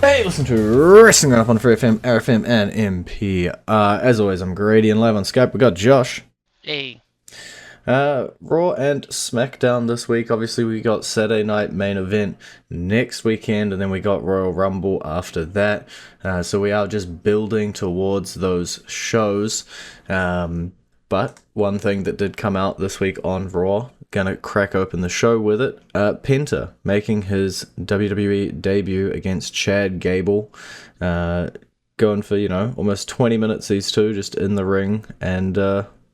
Hey, listen to Wrestling Up on FreeFM, ArrowFM, and MP. As always, I'm Grady, and live on Skype we got Josh. Hey. Raw and SmackDown this week. Obviously, we got Saturday night main event next weekend, and then we got Royal Rumble after that. So we are just building towards those shows. But one thing that did come out this week on Raw, gonna crack open the show with it. Penta making his WWE debut against Chad Gable. Going for, almost 20 minutes, these two just in the ring, and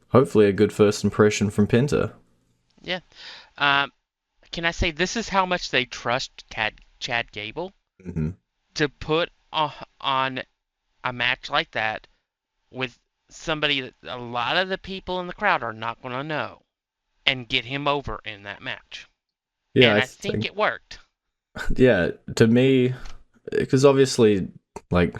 hopefully a good first impression from Penta. Yeah. Can I say this is how much they trust Chad Gable to put on a match like that with somebody that a lot of the people in the crowd are not going to know and get him over in that match. Yeah, and I think it worked. Yeah, to me, because obviously, at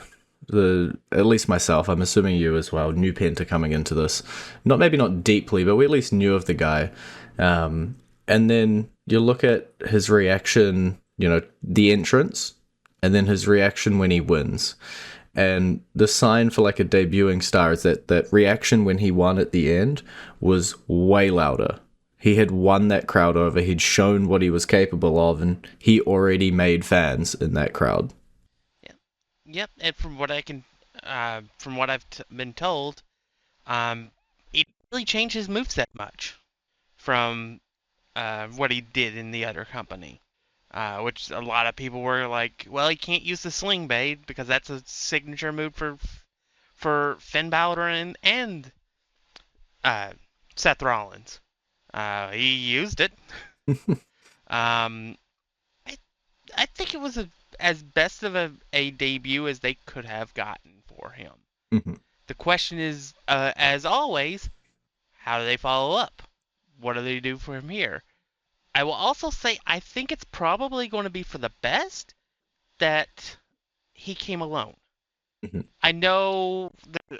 least myself, I'm assuming you as well, knew Penta coming into this. Maybe not deeply, but we at least knew of the guy. And then you look at his reaction, the entrance, and then his reaction when he wins. And the sign for like a debuting star is that reaction when he won at the end was way louder. He had won that crowd over. He'd shown what he was capable of, and he already made fans in that crowd. Yeah. Yep. And from what I've been told, he really changed his moveset much from what he did in the other company. Which a lot of people were like, well, he can't use the sling blade because that's a signature move for Finn Balor and Seth Rollins. He used it. I think it was as best of a debut as they could have gotten for him. Mm-hmm. The question is, as always, how do they follow up? What do they do for him here? I will also say I think it's probably going to be for the best that he came alone. Mm-hmm. I know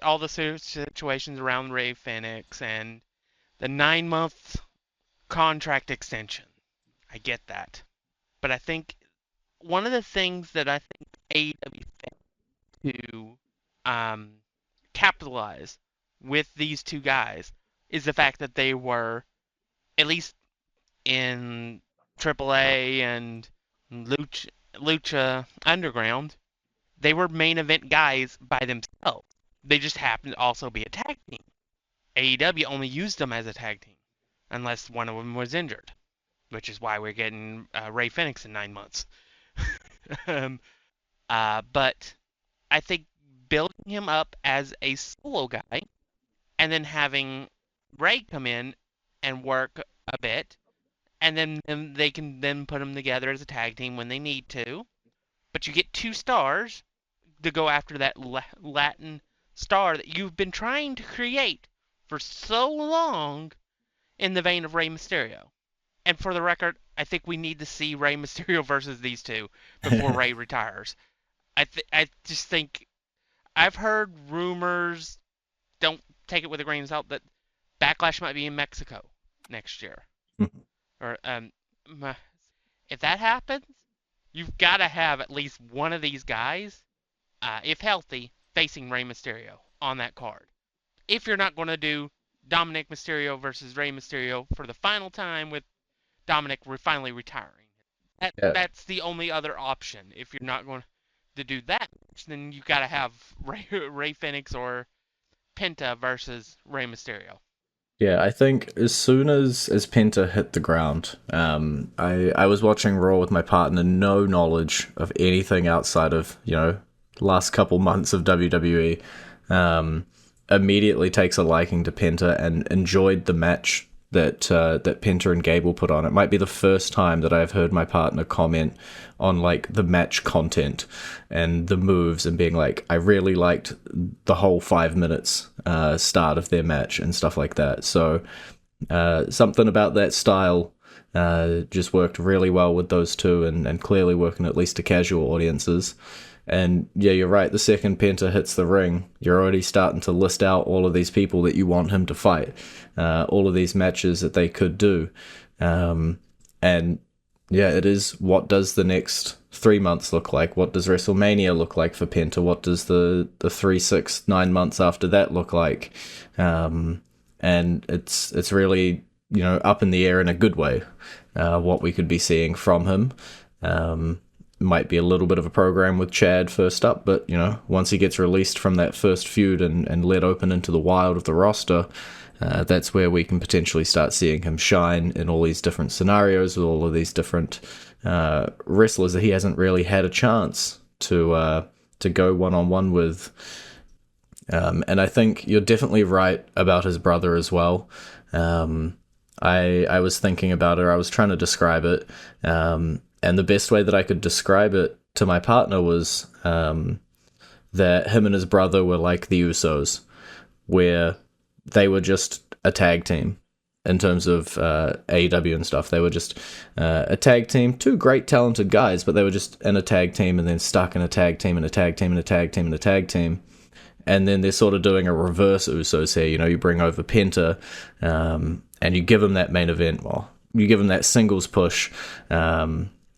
all the situations around Rey Fenix and the 9-month contract extension. I get that. But I think one of the things that I think AEW failed to capitalize with these two guys is the fact that they were, at least in AAA and Lucha Underground, they were main event guys by themselves. They just happened to also be a tag team. AEW only used them as a tag team, unless one of them was injured, which is why we're getting Rey Fenix in 9 months. But I think building him up as a solo guy, and then having Rey come in and work a bit, and then they can then put them together as a tag team when they need to. But you get 2 stars to go after that Latin star that you've been trying to create for so long in the vein of Rey Mysterio. And for the record, I think we need to see Rey Mysterio versus these two before Rey retires. I just think I've heard rumors, don't take it with a grain of salt, that Backlash might be in Mexico next year. Or if that happens, you've got to have at least one of these guys, if healthy, facing Rey Mysterio on that card. If you're not going to do Dominic Mysterio versus Rey Mysterio for the final time with Dominic finally retiring. That's the only other option. If you're not going to do that, then you've got to have Rey Fenix or Penta versus Rey Mysterio. Yeah, I think as soon as Penta hit the ground, I was watching Raw with my partner, no knowledge of anything outside of, last couple months of WWE. Immediately takes a liking to Penta and enjoyed the match that Penta and Gable put on. It might be the first time that I've heard my partner comment on the match content and the moves and being like, I really liked the whole 5 minutes start of their match and stuff like that. So something about that style just worked really well with those two and clearly working at least to casual audiences. And yeah, you're right. The second Penta hits the ring, you're already starting to list out all of these people that you want him to fight, all of these matches that they could do. And yeah, it is what does the next 3 months look like? What does WrestleMania look like for Penta? What does the 3, 6, 9 months after that look like? And it's really, up in the air in a good way, what we could be seeing from him. Might be a little bit of a program with Chad first up, but once he gets released from that first feud and let open into the wild of the roster, that's where we can potentially start seeing him shine in all these different scenarios with all of these different wrestlers that he hasn't really had a chance to go one-on-one with. And I think you're definitely right about his brother as well. I was thinking about it. I was trying to describe it. And the best way that I could describe it to my partner was that him and his brother were like the Usos, where they were just a tag team in terms of AEW and stuff. They were just a tag team, two great talented guys, but they were just in a tag team and then stuck in a tag team and a tag team and a tag team and a tag team. And then they're sort of doing a reverse Usos here. You bring over Penta and you give him that main event. Well, you give him that singles push,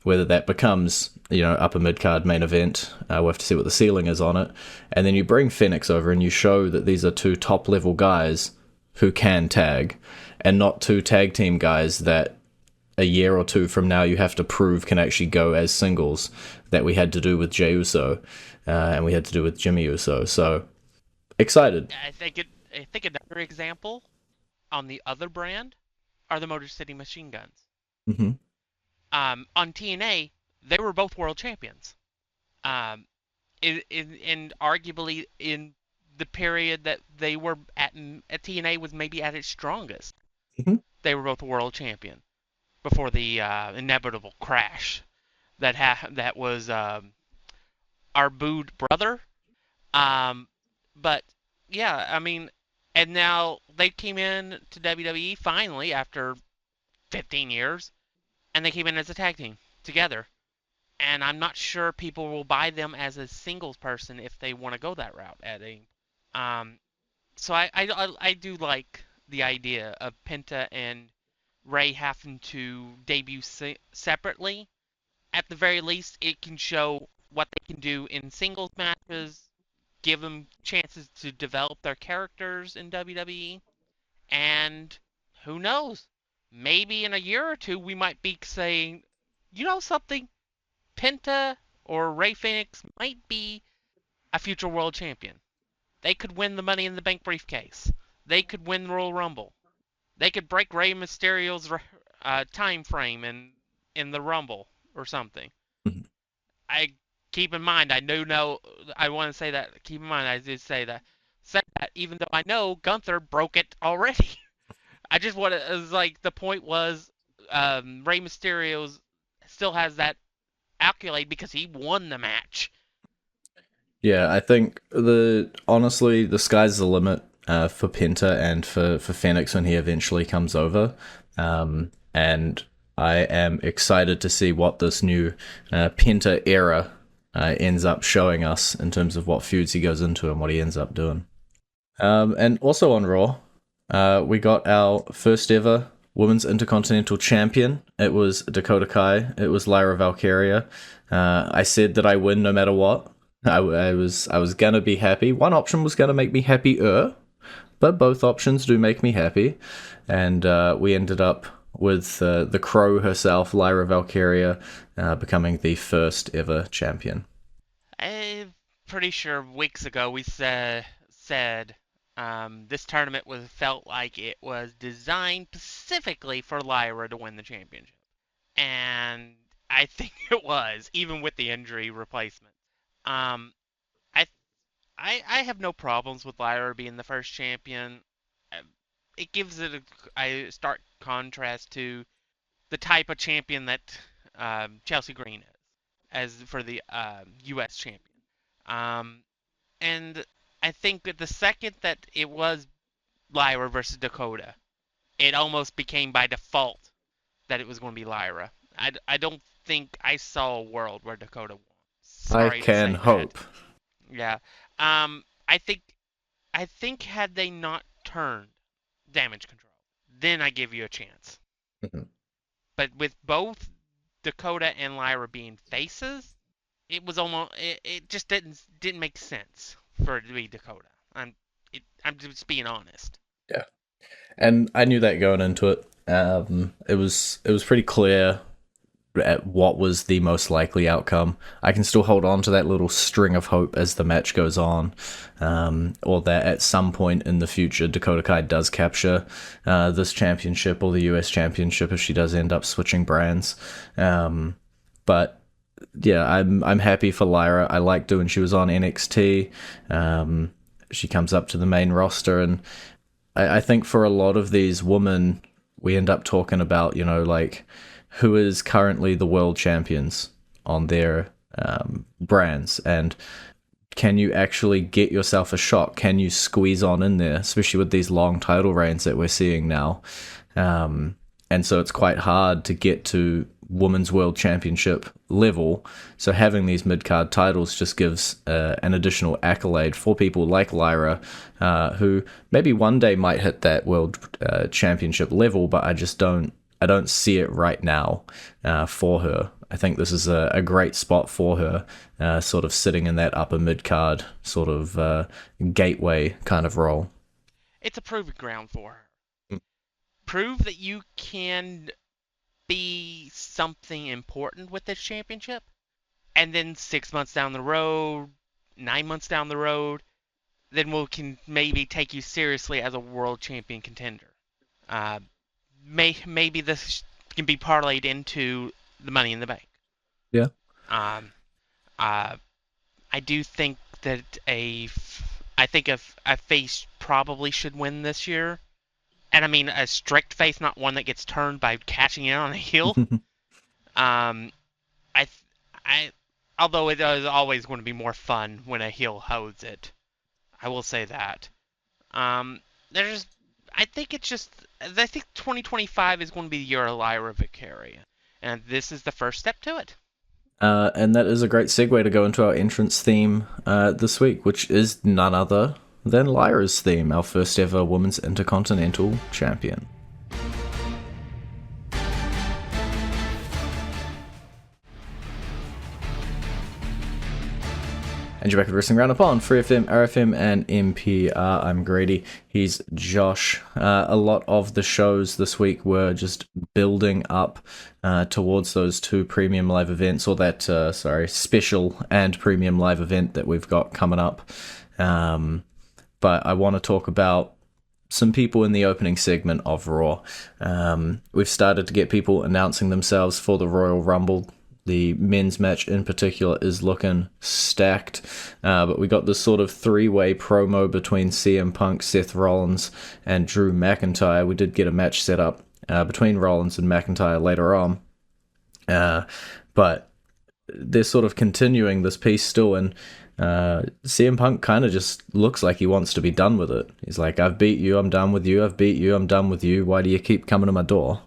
whether that becomes, upper mid-card main event. We'll have to see what the ceiling is on it. And then you bring Phoenix over and you show that these are two top-level guys who can tag, and not two tag team guys that a year or two from now you have to prove can actually go as singles, that we had to do with Jey Uso and we had to do with Jimmy Uso. So, excited. I think another example on the other brand are the Motor City Machine Guns. Mm-hmm. On TNA, they were both world champions. And arguably in the period that they were at TNA was maybe at its strongest. Mm-hmm. They were both world champion before the inevitable crash that was our booed brother. But yeah, I mean, and now they came in to WWE finally after 15 years, and they came in as a tag team together. And I'm not sure people will buy them as a singles person if they want to go that route. So I do like the idea of Penta and Ray having to debut separately. At the very least, it can show what they can do in singles matches, give them chances to develop their characters in WWE, and who knows? Maybe in a year or two we might be saying, something, Penta or Ray Phoenix might be a future world champion. They could win the Money in the Bank briefcase. They could win the Royal Rumble. They could break Rey Mysterio's time frame in the Rumble or something. Mm-hmm. I keep in mind, I want to say that. Keep in mind, I did say that, even though I know Gunther broke it already. I just want to, the point was, Rey Mysterio's still has that accolade because he won the match. Yeah, I think honestly, the sky's the limit for Penta and for Phoenix when he eventually comes over. And I am excited to see what this new Penta era ends up showing us in terms of what feuds he goes into and what he ends up doing. And also on Raw, we got our first ever Women's Intercontinental Champion. It was Dakota Kai. It was Lyra Valkyria. I said that I win no matter what. I was gonna be happy. One option was gonna make me happier, but both options do make me happy. And we ended up with the Crow herself, Lyra Valkyria, becoming the first ever champion. I'm pretty sure weeks ago we said this tournament felt like it was designed specifically for Lyra to win the championship, and I think it was, even with the injury replacement. I have no problems with Lyra being the first champion. It gives it a stark contrast to the type of champion that Chelsea Green is, as for the U.S. champion. And I think that the second that it was Lyra versus Dakota, it almost became by default that it was going to be Lyra. I don't think I saw a world where Dakota won. Sorry I can hope. Yeah. I think had they not turned Damage Control, then I give you a chance. Mm-hmm. But with both Dakota and Lyra being faces, it just didn't make sense for it to be Dakota. I'm just being honest. Yeah, and I knew that going into it. It was pretty clear at what was the most likely outcome. I can still hold on to that little string of hope as the match goes on, or that at some point in the future Dakota Kai does capture this championship or the US championship if she does end up switching brands. But yeah, I'm happy for Lyra. I liked her when she was on NXT. She comes up to the main roster, and I think for a lot of these women, we end up talking about, like, who is currently the world champions on their brands, and can you actually get yourself a shot? Can you squeeze on in there, especially with these long title reigns that we're seeing now? And so it's quite hard to get to women's world championship level. So having these mid-card titles just gives an additional accolade for people like Lyra, who maybe one day might hit that world championship level, but I don't see it right now for her. I think this is a great spot for her, sort of sitting in that upper mid-card sort of gateway kind of role. It's a proving ground for her. Prove that you can be something important with this championship, and then 6 months down the road, 9 months down the road, then we can maybe take you seriously as a world champion contender. Maybe this can be parlayed into the Money in the Bank. Yeah. I do think that a face probably should win this year. And I mean a strict face, not one that gets turned by cashing in on a heel. Although it is always going to be more fun when a heel holds it, I will say that. I think 2025 is going to be the year of Lyra Valkyria, and this is the first step to it. And that is a great segue to go into our entrance theme this week, which is none other than Lyra's theme, our first ever Women's Intercontinental Champion. And you're back at Wrestling Roundup on FreeFM, ArrowFM, and NPR. I'm Grady. He's Josh. A lot of the shows this week were just building up towards those two premium live events, or that, special and premium live event that we've got coming up. But I want to talk about some people in the opening segment of Raw. We've started to get people announcing themselves for the Royal Rumble. The men's match in particular is looking stacked, but we got this sort of three-way promo between CM Punk, Seth Rollins, and Drew McIntyre. We did get a match set up between Rollins and McIntyre later on, but they're sort of continuing this piece still, and CM Punk kind of just looks like he wants to be done with it. He's like, I've beat you, I'm done with you, I've beat you, I'm done with you, why do you keep coming to my door?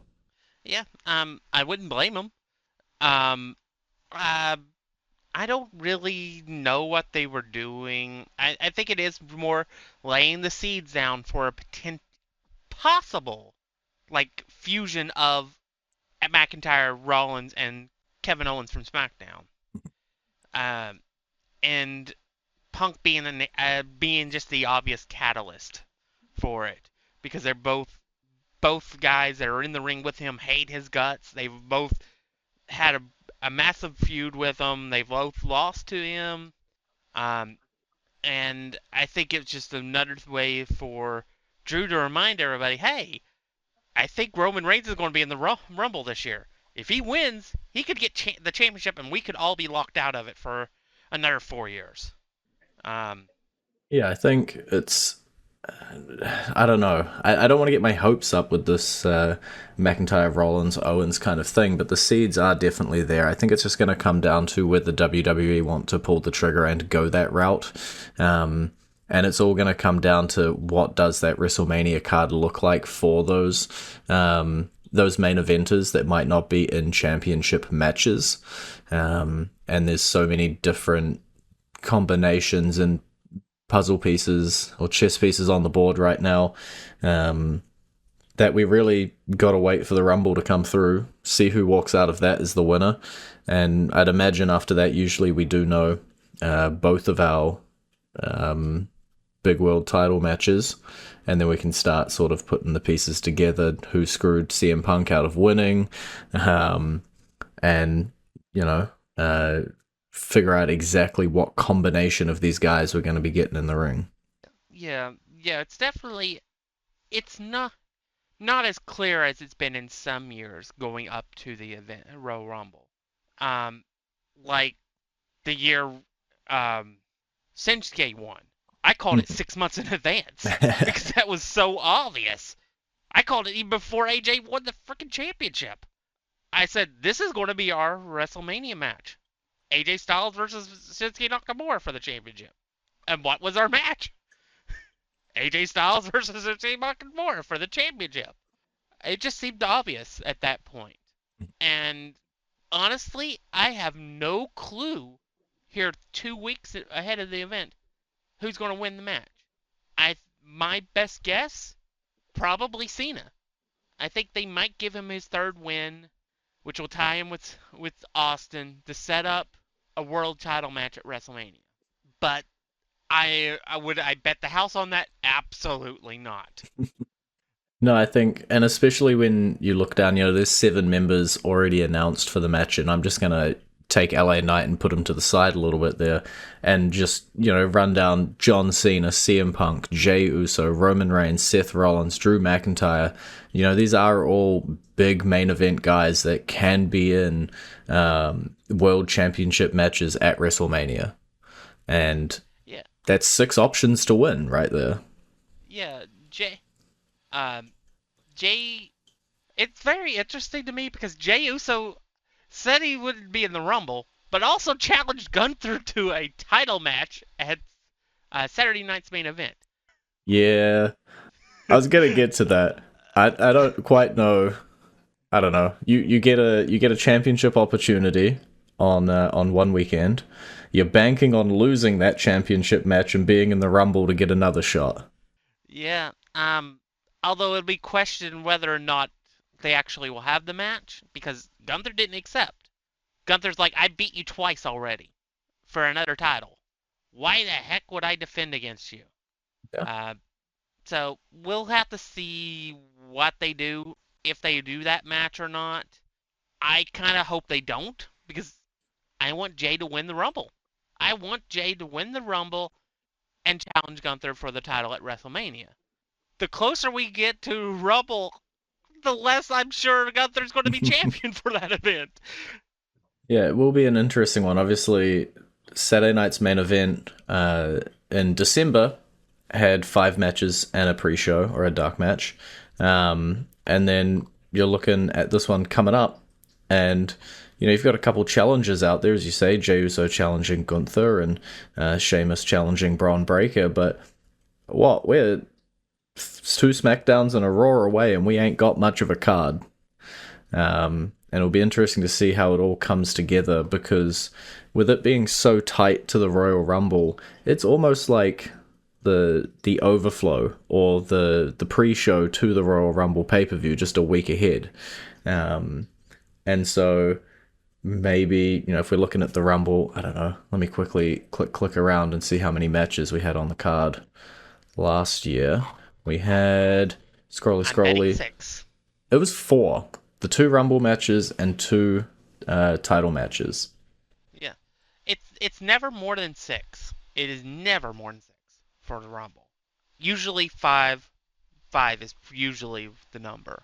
Yeah, I wouldn't blame him. I don't really know what they were doing. I think it is more laying the seeds down for a possible, like, fusion of McIntyre, Rollins, and Kevin Owens from SmackDown. And Punk being just the obvious catalyst for it, because they're both guys that are in the ring with him hate his guts. They've both had a massive feud with him. They've both lost to him, and I think it's just another way for Drew to remind everybody, hey, I think Roman Reigns is going to be in the Rumble this year. If he wins, he could get the championship, and we could all be locked out of it for another 4 years. Yeah, I think it's... I don't know. I don't want to get my hopes up with this McIntyre, Rollins, Owens kind of thing, but the seeds are definitely there. I think it's just going to come down to whether WWE want to pull the trigger and go that route. And it's all going to come down to what does that WrestleMania card look like for those main eventers that might not be in championship matches. And there's so many different combinations and puzzle pieces or chess pieces on the board right now. that we really got to wait for the Rumble to come through, see who walks out of that as the winner. And I'd imagine after that, usually we do know both of our big world title matches, and then we can start sort of putting the pieces together, who screwed CM Punk out of winning, and, you know, figure out exactly what combination of these guys we're going to be getting in the ring. Yeah, it's definitely, it's not as clear as it's been in some years going up to the event, Royal Rumble. Like the year Shinsuke won. I called it 6 months in advance because that was so obvious. I called it even before AJ won the freaking championship. I said, this is going to be our WrestleMania match. AJ Styles versus Shinsuke Nakamura for the championship. And what was our match? AJ Styles versus Shinsuke Nakamura for the championship. It just seemed obvious at that point. And honestly, I have no clue here 2 weeks ahead of the event who's going to win the match. My best guess, probably Cena. I think they might give him his third win, which will tie him with Austin to set up a world title match at WrestleMania. But I bet the house on that? Absolutely not. No, I think, and especially when you look down, there's 7 members already announced for the match, and I'm just going to take LA Knight and put him to the side a little bit there, and just, run down John Cena, CM Punk, Jey Uso, Roman Reigns, Seth Rollins, Drew McIntyre. These are all big main event guys that can be in world championship matches at WrestleMania. And yeah, that's 6 options to win right there. Yeah, Jay, it's very interesting to me because Jey Uso said he wouldn't be in the Rumble, but also challenged Gunther to a title match at Saturday night's main event. Yeah, I was gonna get to that. I don't quite know. I don't know. You get a championship opportunity on one weekend. You're banking on losing that championship match and being in the Rumble to get another shot. Yeah. Although it'll be questioned whether or not they actually will have the match because Gunther didn't accept. Gunther's like, I beat you twice already for another title. Why the heck would I defend against you? Yeah. So we'll have to see what they do, if they do that match or not. I kind of hope they don't because I want Jay to win the Rumble. I want Jay to win the Rumble and challenge Gunther for the title at WrestleMania. The closer we get to Rumble, the less I'm sure Gunther's going to be champion for that event. Yeah, it will be an interesting one. Obviously, Saturday night's main event in December had 5 matches and a pre-show or a dark match. And then you're looking at this one coming up, and you've got a couple challenges out there, as you say, Jey Uso challenging Gunther and Sheamus challenging Braun Breaker. But we're 2 SmackDowns and a Raw away, and we ain't got much of a card. And it'll be interesting to see how it all comes together, because with it being so tight to the Royal Rumble, it's almost like the overflow or the pre-show to the Royal Rumble pay-per-view just a week ahead. And so maybe, if we're looking at the Rumble, I don't know, let me quickly click around and see how many matches we had on the card. Last year, we had scrolly. 6. It was 4. The 2 Rumble matches and 2 title matches. Yeah. It's never more than 6. It is never more than 6 for the Rumble. Usually 5. 5 is usually the number.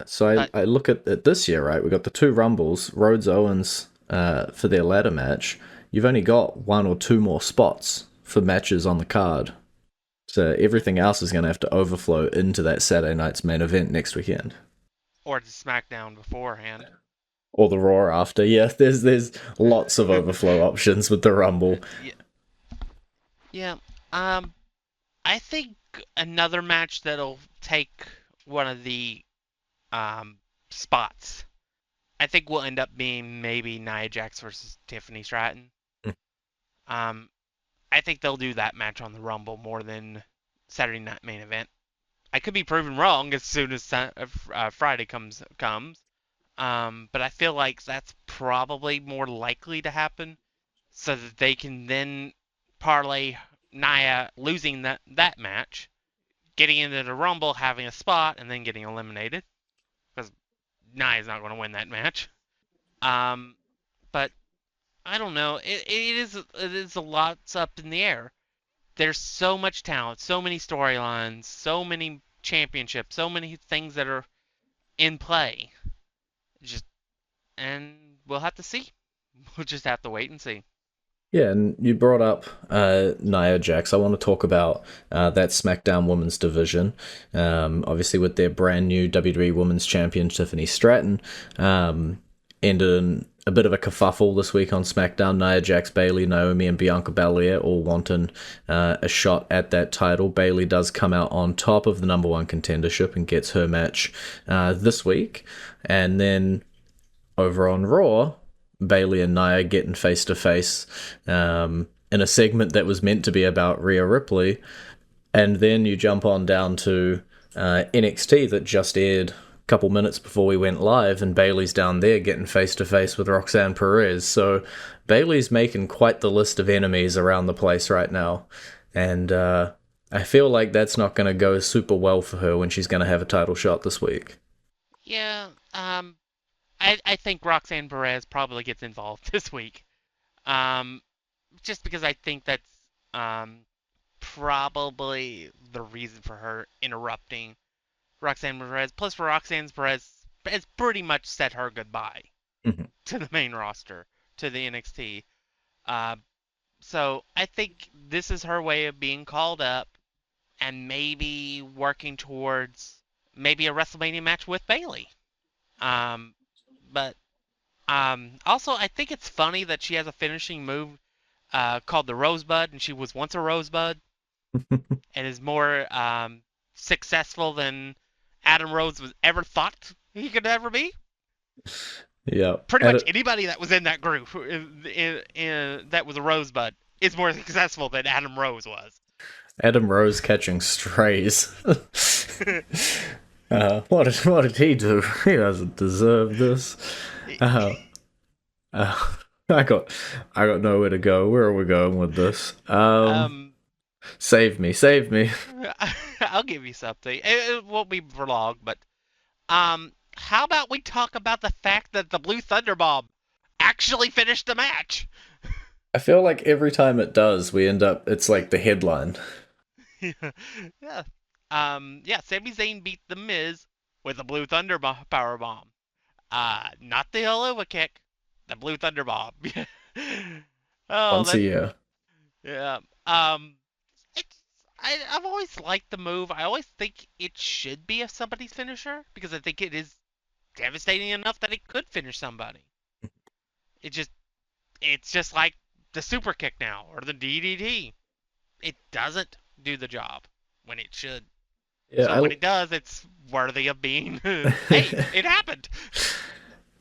So I look at this year, right? We got the 2 Rumbles, Rhodes Owens for their ladder match. You've only got 1 or 2 more spots for matches on the card. So everything else is going to have to overflow into that Saturday night's main event next weekend. Or the SmackDown beforehand. Or the Raw after. Yeah, there's lots of overflow options with the Rumble. Yeah. I think another match that'll take one of the spots, I think will end up being maybe Nia Jax versus Tiffany Stratton. I think they'll do that match on the Rumble more than Saturday Night Main Event. I could be proven wrong as soon as Friday comes. But I feel like that's probably more likely to happen, so that they can then parlay Nia losing that match, getting into the Rumble, having a spot, and then getting eliminated because Nia's not going to win that match. Um, but I don't know. It is a lot's up in the air. There's so much talent, so many storylines, so many championships, so many things that are in play. Just and we'll have to see. We'll just have to wait and see. Yeah, and you brought up Nia Jax. I want to talk about that SmackDown Women's division. Obviously, with their brand new WWE Women's Champion Tiffany Stratton, ended in a bit of a kerfuffle this week on SmackDown. Nia Jax, Bayley, Naomi, and Bianca Belair all wanting a shot at that title. Bayley does come out on top of the number one contendership and gets her match this week, and then over on Raw, Bayley and Nia getting face to face in a segment that was meant to be about Rhea Ripley, and then you jump on down to NXT that just aired a couple minutes before we went live, and Bayley's down there getting face to face with Roxanne Perez. So Bayley's making quite the list of enemies around the place right now, and I feel like that's not going to go super well for her when she's going to have a title shot this week. Yeah, I think Roxanne Perez probably gets involved this week. Um, just because I think that's um, probably the reason for her interrupting Roxanne Perez. Plus, for Roxanne Perez has pretty much said her goodbye Mhm. to the main roster, to the NXT. Uh, so I think this is her way of being called up and maybe working towards maybe a WrestleMania match with Bayley. Um, but also, I think it's funny that she has a finishing move called the Rosebud, and she was once a Rosebud and is more successful than Adam Rose was ever thought he could ever be. Yeah. Pretty much anybody that was in that group that was a Rosebud is more successful than Adam Rose was. Adam Rose catching strays. What did he do? He doesn't deserve this. Uh, uh, I got nowhere to go. Where are we going with this? um, Save me. I'll give you something. It won't be for long, but how about we talk about the fact that the Blue Thunder Bomb actually finished the match? I feel like every time it does, we end up. It's like the headline. Yeah. Yeah, Sami Zayn beat The Miz with the Blue Thunder Power Bomb. Not the Helluva Kick, the Blue Thunder Bomb. Oh, Once a that year. yeah. It's I've always liked the move. I always think it should be a somebody's finisher because I think it is devastating enough that it could finish somebody. It just it's just like the super kick now or the DDT. It doesn't do the job when it should. So Yeah, when it does, it's worthy of being, hey, it happened.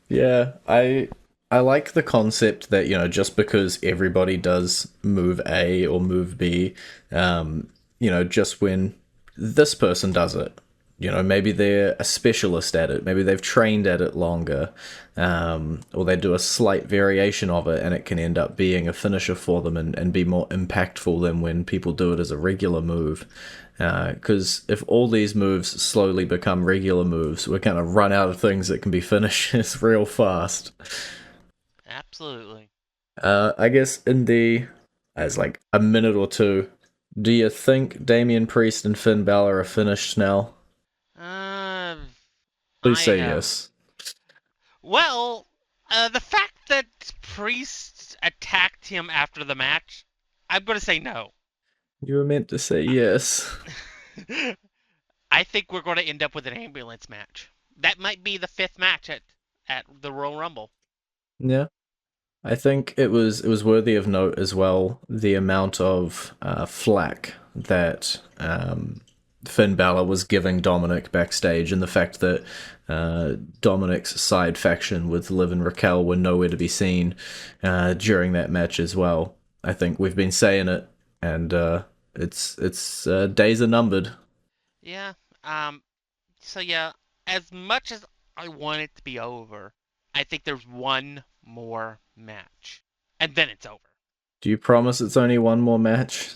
yeah. I like the concept that just because everybody does move A or move B, just when this person does it. Maybe they're a specialist at it. Maybe they've trained at it longer, or they do a slight variation of it, and it can end up being a finisher for them and be more impactful than when people do it as a regular move. Because if all these moves slowly become regular moves, we're going to run out of things that can be finishes real fast. Absolutely. I guess as like a minute or two, do you think Damian Priest and Finn Balor are finished now? Uh, Please I say have. yes. Well, the fact that Priest attacked him after the match, I'm going to say no. You were meant to say yes. I think we're going to end up with an ambulance match. That might be the fifth match at the Royal Rumble. Yeah. I think it was worthy of note as well the amount of flack that Finn Balor was giving Dominic backstage, and the fact that Dominic's side faction with Liv and Raquel were nowhere to be seen during that match as well. I think we've been saying it, and it's days are numbered. Yeah. So yeah, as much as I want it to be over, I think there's one more match, and then it's over. Do you promise it's only one more match?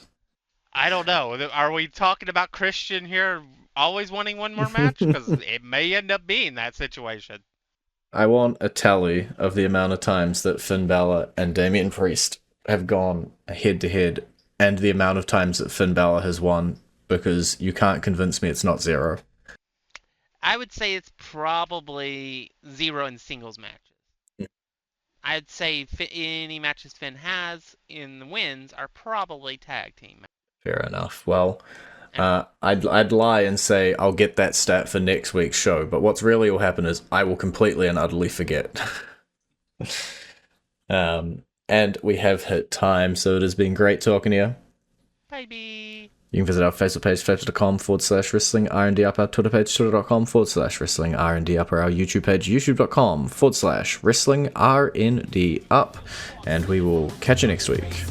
I don't know. Are we talking about Christian here always wanting one more match? Because it may end up being that situation. I want a tally of the amount of times that Finn Balor and Damian Priest have gone head to head, and the amount of times that Finn Balor has won, because you can't convince me it's not 0. I would say it's probably 0 in singles matches. I'd say any matches Finn has in the wins are probably tag team matches. Fair enough. Well, I'd lie and say I'll get that stat for next week's show, but what's really will happen is I will completely and utterly forget. And we have hit time, so it has been great talking to you. Baby. You can visit our Facebook page, facebook.com/wrestling R&D up, our Twitter page, twitter.com/wrestling R&D up, or our YouTube page, youtube.com/wrestling RND up. And we will catch you next week.